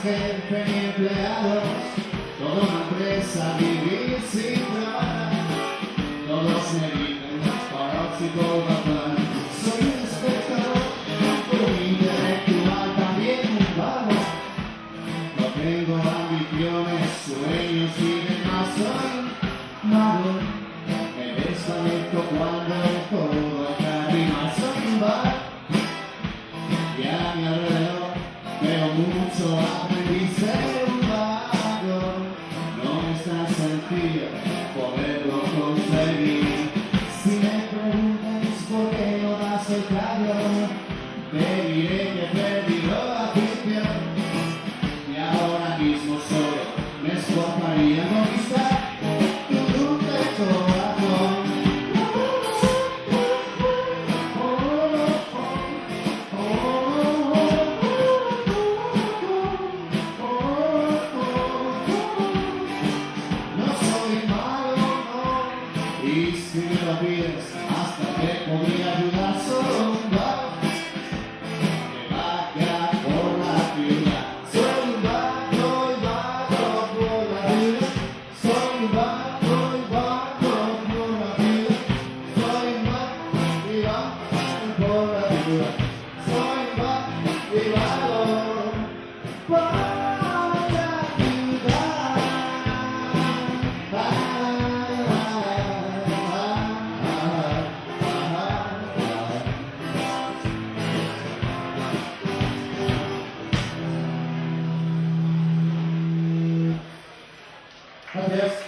jefe ni empleados, toda una empresa vivir sin trabajar. Todos me dicen paróxico papá. Soy un espectador, un intelectual, también un vago. No tengo ambiciones, sueños y demás. Soy un mago, me desconecto cuando todo acá arriba. Soy un vago y a mi alrededor veo mucho, aprendí a ser un vago. No es tan sencillo poderlo conseguir. Si me preguntas por qué no das el cambio, te diré que perdí la afición y ahora mismo solo me esforzaría en conquistar tu dulce corazón. No soy malo, no, y si me lo pides, hasta te podría ayudar. Solo un vago que vaga por la ciudad. Soy un vago y vago por la vida. Soy un vago y vago por la vida. Soy un vago y vago por la vida. Soy un vago y vago por la ciudad. Gracias.